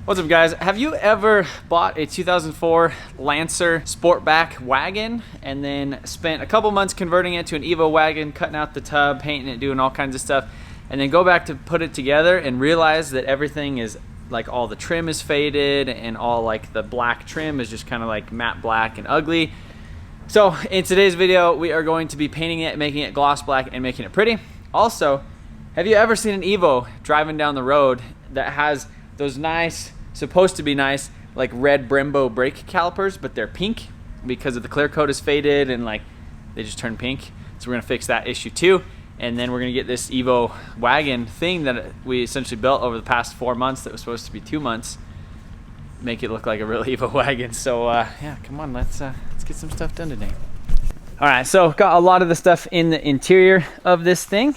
What's up, guys? Have you ever bought a 2004 Lancer Sportback wagon and then spent a couple months converting it to an Evo wagon, cutting out the tub, painting it, doing all kinds of stuff, and then go back to put it together and realize that everything is like, all the trim is faded and all like the black trim is just kind of like matte black and ugly? So in today's video, we are going to be painting it, making it gloss black and making it pretty. Also, have you ever seen an Evo driving down the road that has those nice, supposed to be nice, like red Brembo brake calipers, but they're pink because of the clear coat is faded and like they just turn pink? So we're gonna fix that issue too. And then we're gonna get this Evo wagon thing that we essentially built over the past 4 months that was supposed to be 2 months, make it look like a real Evo wagon. So yeah, come on, let's get some stuff done today. All right, so got a lot of the stuff in the interior of this thing.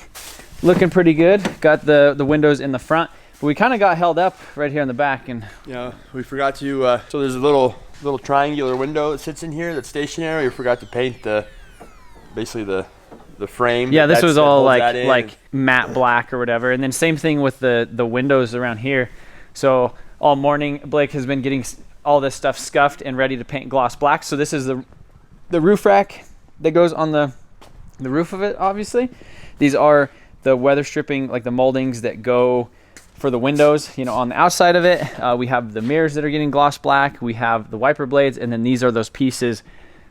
Looking pretty good. Got the windows in the front. But we kind of got held up right here in the back, and yeah, we forgot to. So there's a little triangular window that sits in here that's stationary. We forgot to paint basically the frame. Yeah, this was all like matte black or whatever. And then same thing with the windows around here. So all morning Blake has been getting all this stuff scuffed and ready to paint gloss black. So this is the roof rack that goes on the roof of it. Obviously, these are the weather stripping, like the moldings that go for the windows, you know, on the outside of it. We have the mirrors that are getting gloss black. We have the wiper blades, and then these are those pieces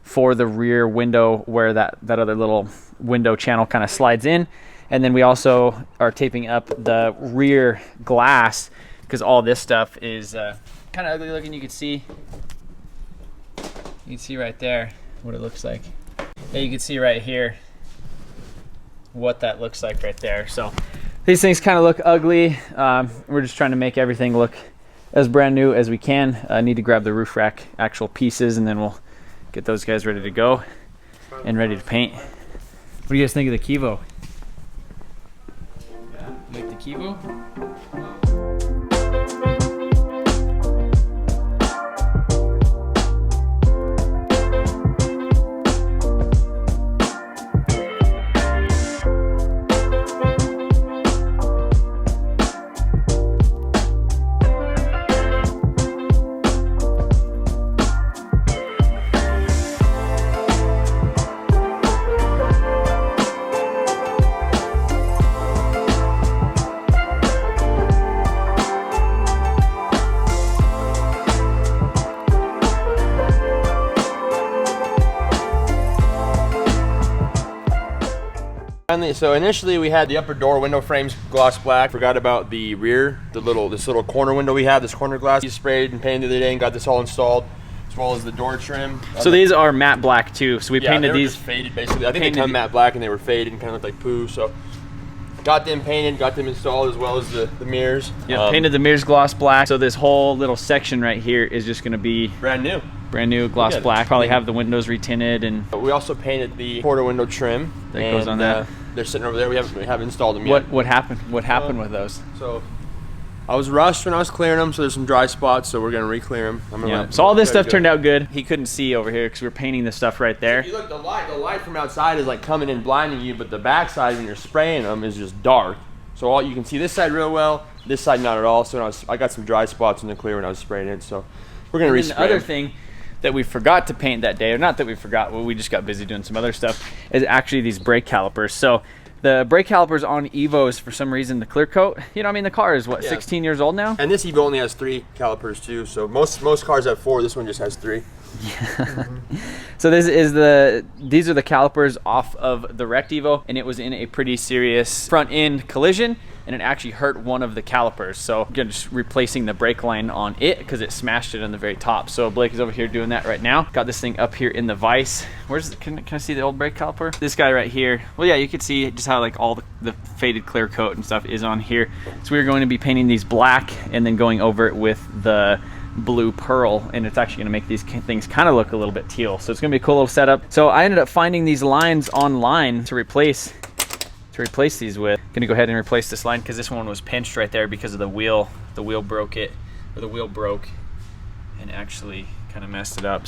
for the rear window where that other little window channel kind of slides in. And then we also are taping up the rear glass because all this stuff is kind of ugly looking. You can see right there what it looks like. Yeah, you can see right here what that looks like right there. So these things kind of look ugly. We're just trying to make everything look as brand new as we can. I need to grab the roof rack actual pieces, and then we'll get those guys ready to go and ready to paint. What do you guys think of the Kevo? Yeah, like the Kevo? So initially we had the upper door window frames gloss black. Forgot about the rear, this little corner window we have, this corner glass. We sprayed and painted the other day and got this all installed, as well as the door trim. So these are matte black too. So we painted these. Just faded basically. I think they come matte black and they were faded and kind of looked like poo. So got them painted, got them installed, as well as the mirrors. Yeah, painted the mirrors gloss black. So this whole little section right here is just going to be brand new gloss black. Probably have the windows retinted, and we also painted the quarter window trim that goes on that. They're sitting over there. We haven't installed them yet. What happened? What happened with those? So I was rushed when I was clearing them, so there's some dry spots, so we're gonna re-clear them. Yeah. So all this stuff turned out good. He couldn't see over here because we're painting the stuff right there. If you look, the light from outside is like coming in blinding you, but the back side when you're spraying them is just dark. So all you can see this side real well, this side not at all. So I got some dry spots in the clear when I was spraying it. So we're gonna respray. The other thing that we forgot to paint that day, or not that we forgot, well, we just got busy doing some other stuff, is actually these brake calipers. So the brake calipers on Evos, for some reason, the clear coat, you know, I mean, the car is what, 16 years old now? And this Evo only has 3 calipers too. So most cars have 4. This one just has 3. Yeah. So these are the calipers off of the wrecked Evo, and it was in a pretty serious front end collision, and it actually hurt one of the calipers. So again, just replacing the brake line on it because it smashed it on the very top. So Blake is over here doing that right now. Got this thing up here in the vise. Can I see the old brake caliper? This guy right here. Well, yeah, you can see just how like all the faded clear coat and stuff is on here. So we're going to be painting these black and then going over it with the blue pearl, and it's actually going to make these things kind of look a little bit teal. So it's going to be a cool little setup. So I ended up finding these lines online to replace these with. Gonna go ahead and replace this line because this one was pinched right there because of the wheel. The wheel broke and actually kind of messed it up.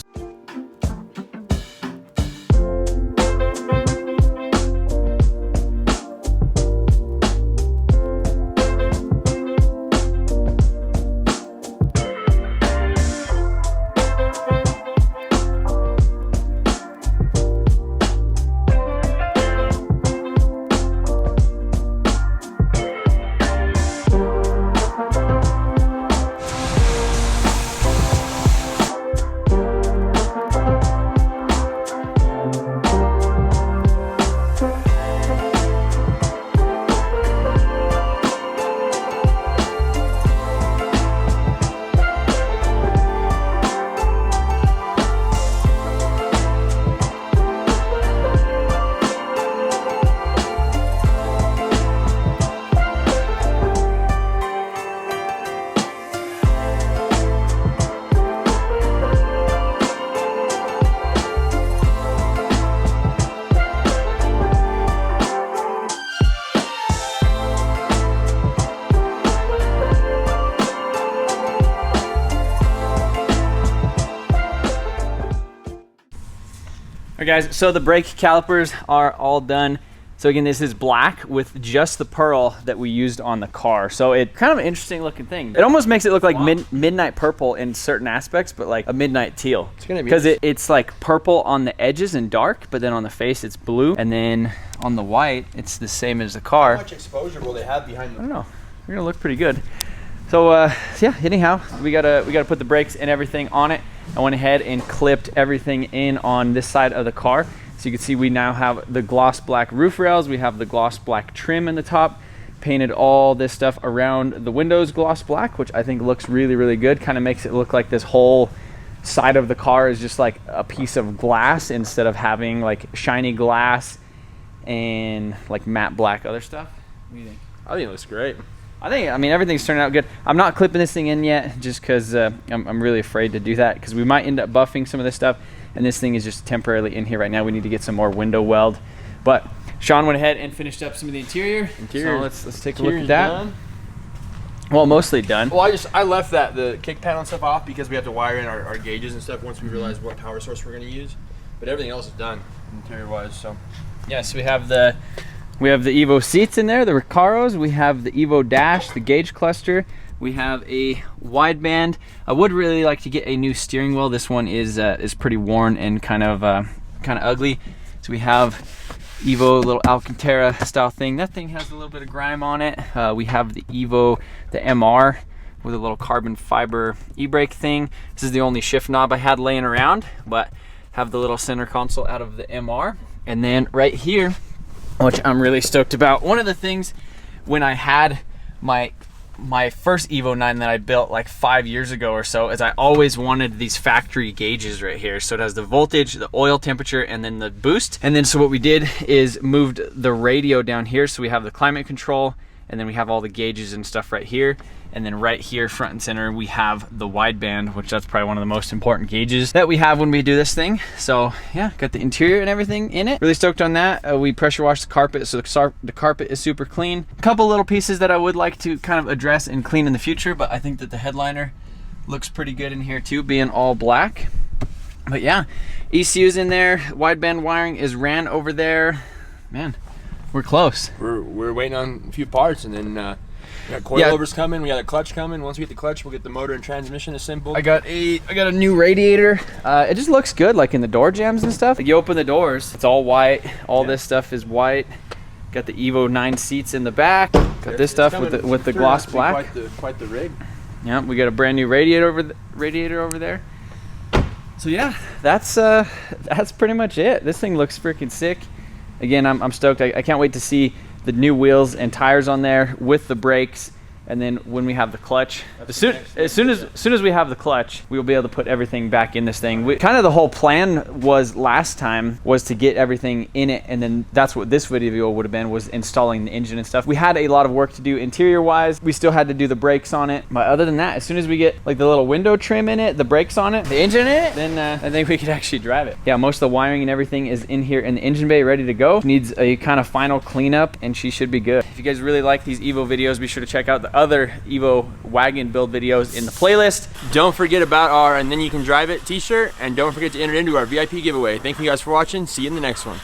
right, guys, so the brake calipers are all done. So again, this is black with just the pearl that we used on the car. So it kind of an interesting looking thing. It almost makes it look like midnight purple in certain aspects, but like a midnight teal. It's gonna be because it's like purple on the edges and dark, but then on the face it's blue, and then on the white it's the same as the car. How much exposure will they have behind them? I don't know. They're gonna look pretty good. So yeah, anyhow, we gotta put the brakes and everything on it. I went ahead and clipped everything in on this side of the car. So you can see we now have the gloss black roof rails, we have the gloss black trim in the top, painted all this stuff around the windows gloss black, which I think looks really, really good. Kind of makes it look like this whole side of the car is just like a piece of glass instead of having like shiny glass and like matte black other stuff. What do you think? I think it looks great. I mean, everything's turning out good. I'm not clipping this thing in yet just because I'm really afraid to do that because we might end up buffing some of this stuff. And this thing is just temporarily in here right now. We need to get some more window weld. But Sean went ahead and finished up some of the interior. So let's take a look at that. Done. Well, mostly done. Well, I left the kick panel and stuff off because we have to wire in our gauges and stuff once we realize what power source we're going to use. But everything else is done interior-wise. So yes, we have the Evo seats in there, the Recaros. We have the Evo dash, the gauge cluster. We have a wideband. I would really like to get a new steering wheel. This one is pretty worn and kind of ugly. So we have Evo little Alcantara style thing. That thing has a little bit of grime on it. We have the Evo, the MR with a little carbon fiber e-brake thing. This is the only shift knob I had laying around, but have the little center console out of the MR. And then right here, which I'm really stoked about, one of the things when I had my first Evo 9 that I built like 5 years ago or so is I always wanted these factory gauges right here. So it has the voltage, the oil temperature, and then the boost. And then so what we did is moved the radio down here. So we have the climate control, and then we have all the gauges and stuff right here. And then right here, front and center, we have the wideband, which that's probably one of the most important gauges that we have when we do this thing. So yeah, got the interior and everything in it. Really stoked on that. We pressure washed the carpet, so the carpet is super clean. A couple little pieces that I would like to kind of address and clean in the future, but I think that the headliner looks pretty good in here too, being all black. But yeah, ECU's in there. Wideband wiring is ran over there. Man, we're close. We're waiting on a few parts, and then we got coilovers coming, we got a clutch coming. Once we get the clutch, we'll get the motor and transmission assembled. I got a new radiator. It just looks good, like in the door jambs and stuff. Like you open the doors, it's all white. All this stuff is white. Got the Evo 9 seats in the back. Got this stuff with the gloss black. Quite the rig. Yeah, we got a brand new radiator over there. So yeah, that's pretty much it. This thing looks freaking sick. Again, I'm stoked. I can't wait to see the new wheels and tires on there with the brakes, and then when we have the clutch, as soon as we have the clutch, we will be able to put everything back in this thing. Kind of the whole plan was last time was to get everything in it, and then that's what this video would have been, was installing the engine and stuff. We had a lot of work to do interior wise. We still had to do the brakes on it, but other than that, as soon as we get like the little window trim in it, the brakes on it, the engine in it, then I think we could actually drive it. Yeah, most of the wiring and everything is in here in the engine bay ready to go. Needs a kind of final cleanup and she should be good. If you guys really like these Evo videos, be sure to check out the other Evo wagon build videos in the playlist. Don't forget about our "And Then You Can Drive It" t-shirt, and don't forget to enter into our VIP giveaway. Thank you guys for watching. See you in the next one.